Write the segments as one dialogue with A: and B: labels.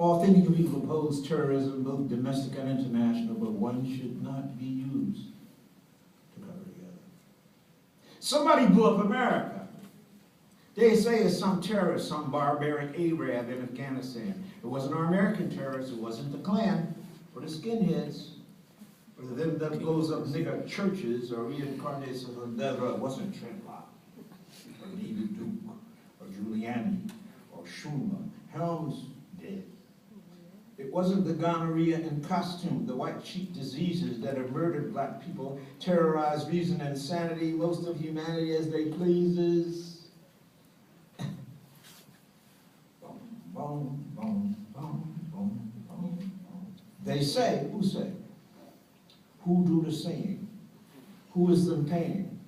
A: Authentic people oppose terrorism, both domestic and international, but one should not be used to cover the other. Somebody blew up America. They say it's some terrorist, some barbaric Arab in Afghanistan. It wasn't our American terrorists, it wasn't the Klan, or the skinheads, or them that blows up nigger churches, or reincarnates of Endeavor. It wasn't Trentlock, or David Duke, or Giuliani, or Schumer. Helms did. It wasn't the gonorrhea in costume, the white sheep diseases that have murdered black people, terrorized reason and sanity, most of humanity as they pleases. Boom, boom, boom, boom, boom, boom. They say, who say? Who do the saying? Who is them paying?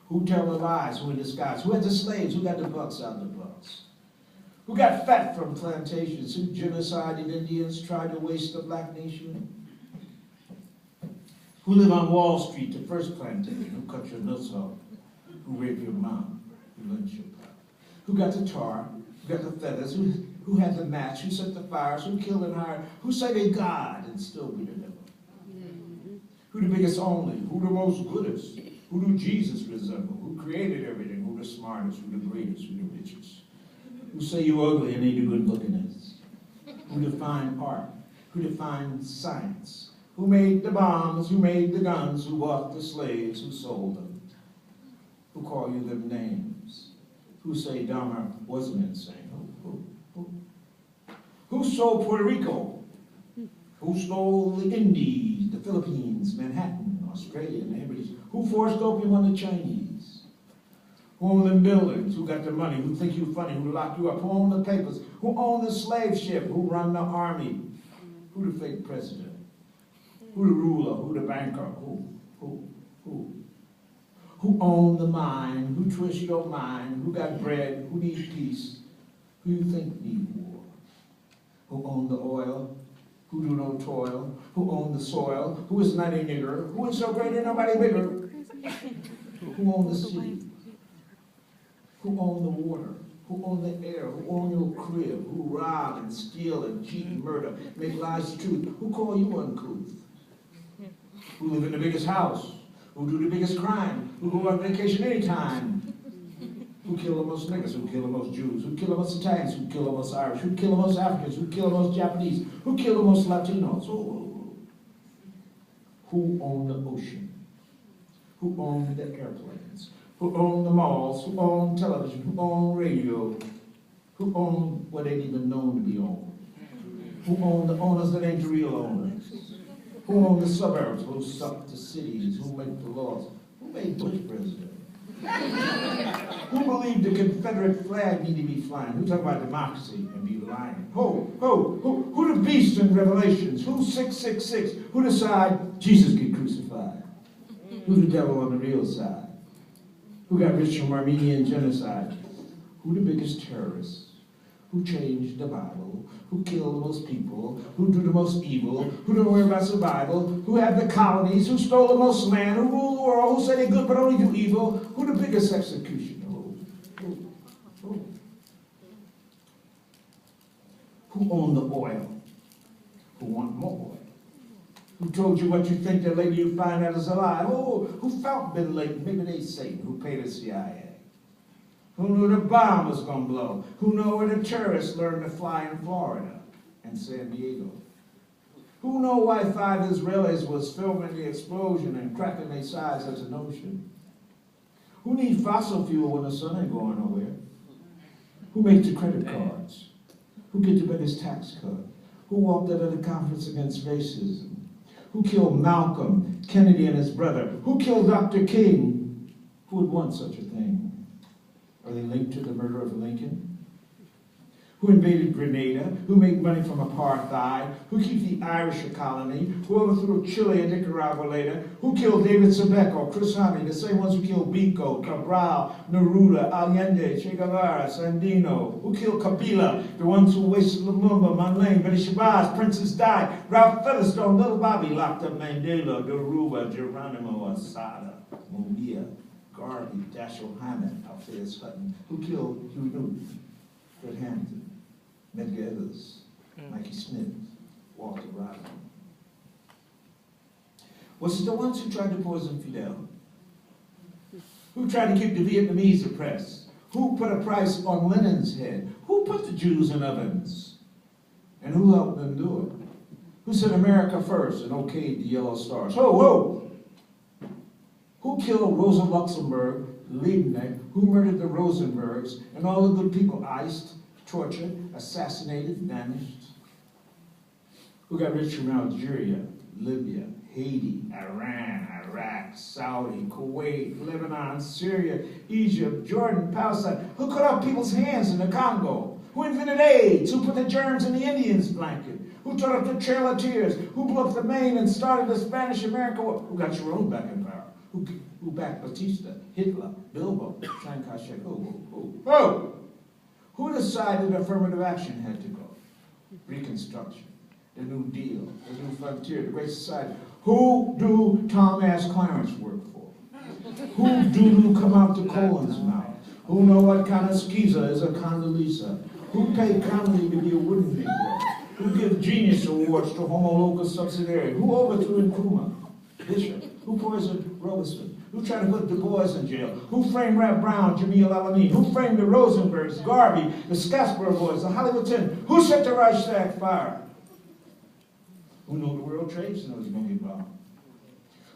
A: Who tell the lies? Who in disguise? Who had the slaves? Who got the bucks out of the bucks? Who got fat from plantations? Who genocided Indians, tried to waste the black nation? Who live on Wall Street, the first plantation? Who cut your nuts off? Who raped your mom? Who lynched your pop? Who got the tar? Who got the feathers? Who had the match? Who set the fires? Who killed and hired? Who say they God and still be the devil? Who the biggest only? Who the most goodest? Who do Jesus resemble? Who created everything? Who the smartest? Who the greatest? Who the richest? Who say you ugly and ain't a good lookingness? Who define art? Who define science? Who made the bombs? Who made the guns? Who bought the slaves? Who sold them? Who call you them names? Who say Dahmer wasn't insane? Who sold Puerto Rico? Who stole the Indies, the Philippines, Manhattan, Australia, and the Hebrides? Who forced opium on the Chinese? Who owned them buildings? Who got the money? Who think you funny? Who locked you up? Who owned the papers? Who owned the slave ship? Who run the army? Who the fake president? Who the ruler? Who the banker? Who owned the mine? Who twist your mind? Who got bread? Who needs peace? Who you think need war? Who owned the oil? Who do no toil? Who owned the soil? Who is not a nigger? Who is so great and nobody bigger? Who owned the sea? Who owned the water? Who owned the air? Who owned your crib? Who rob and steal and cheat and murder, make lies truth? Who call you uncouth? Who live in the biggest house? Who do the biggest crime? Who go on vacation anytime? Who kill the most niggas? Who kill the most Jews? Who kill the most Italians? Who kill the most Irish? Who kill the most Africans? Who kill the most Japanese? Who kill the most Latinos? Who owned the ocean? Who owned the airplanes? Who owned the malls? Who owned television? Who owned radio? Who owned what ain't even known to be owned? Who owned the owners that ain't the real owners? Who owned the suburbs? Who sucked the cities? Who made the laws? Who made Bush president? Who believed the Confederate flag need to be flying? Who talk about democracy and be lying? Who the beast in Revelations? Who's 666? Who decide Jesus get crucified? Who's the devil on the real side? Who got rich from Armenian genocide? Who the biggest terrorists? Who changed the Bible? Who killed the most people? Who do the most evil? Who don't worry about survival? Who had the colonies? Who stole the most land? Who ruled the world? Who said they're good but only do evil? Who the biggest executioner? Who owned the oil? Who want more oil? Who told you what you think that later you find out is a lie? Who felt Bin Laden? Maybe they Satan. Who paid the CIA? Who knew the bomb was going to blow? Who knew where the terrorists learned to fly in Florida and San Diego? Who know why 5 Israelis was filming the explosion and cracking their sides as an ocean? Who needs fossil fuel when the sun ain't going nowhere? Who makes the credit cards? Who gets the biggest tax cut? Who walked out of the conference against racism? Who killed Malcolm, Kennedy and his brother? Who killed Dr. King? Who would want such a thing? Are they linked to the murder of Lincoln? Who invaded Grenada? Who made money from apartheid? Who keeps the Irish a colony? Who overthrew Chile and Nicaragua later? Who killed David Sebeck or Chris Hani, the same ones who killed Biko, Cabral, Neruda, Allende, Che Guevara, Sandino? Who killed Kabila, the ones who wasted Lumumba, Manlane, Betty Shabazz, Princess Di, Ralph Featherstone, Little Bobby, locked up Mandela, Garuba, Geronimo, Asada, Mumia, Garvey, Dashiell Hammett, Alpheus Hutton? Who killed Hugh Newton, Fred Hampton, Medgar Evers, Mikey Smith, Walter Rodham. Was it the ones who tried to poison Fidel? Who tried to keep the Vietnamese oppressed? Who put a price on Lenin's head? Who put the Jews in ovens? And who helped them do it? Who said America first and okayed the yellow stars? Ho, ho! Who killed Rosa Luxemburg, Liebknecht? Who murdered the Rosenbergs and all the good people iced, tortured, assassinated, vanished? Who got rich from Algeria, Libya, Haiti, Iran, Iraq, Saudi, Kuwait, Lebanon, Syria, Egypt, Jordan, Palestine? Who cut off people's hands in the Congo? Who invented AIDS? Who put the germs in the Indians' blanket? Who taught up the Trail of Tears? Who blew up the Maine and started the Spanish-American War? Who got Sharon back in power? Who backed Batista, Hitler, Bilbo, Chiang Kai-shek? Who? Who decided affirmative action had to go? Reconstruction, the New Deal, the New Frontier, the Great Society. Who do Tom Ass Clarence work for? Who do come out to Colin's mouth? Who know what kind of skeezer is a Condoleezza? Who paid Connolly to be a wooden Negro? Who give genius awards to Homo locus subsidiary? Who overthrew Nkrumah, Bishop? Who poisoned Robeson? Who tried to put Du Bois in jail? Who framed Rap Brown, Jamil Al-Amin? Who framed the Rosenbergs, Garvey, the Scottsboro Boys, the Hollywood 10? Who set the Reichstag fire? Who knew the World Trade Center was going to be bombed?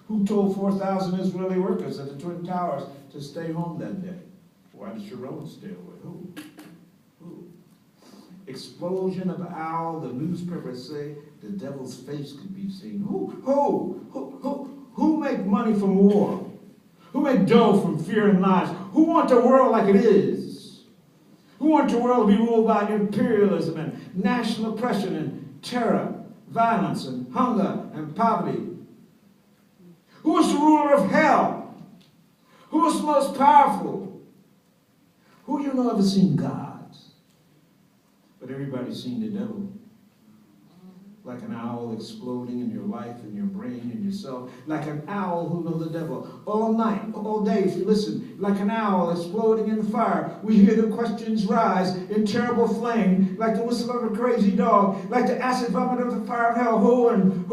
A: Who told 4,000 Israeli workers at the Twin Towers to stay home that day? Why did Sharon stay away? Who? Explosion of an owl, the newspapers say the devil's face could be seen. Who make money from war? Who make dough from fear and lies? Who want the world like it is? Who want the world to be ruled by imperialism and national oppression and terror, violence and hunger and poverty? Who is the ruler of hell? Who is the most powerful? Who you know ever seen God? But everybody's seen the devil. Like an owl exploding in your life, in your brain, in yourself. Like an owl who knows the devil. All night, all day, if you listen. Like an owl exploding in fire. We hear the questions rise in terrible flame. Like the whistle of a crazy dog. Like the acid vomit of the fire of hell. Who and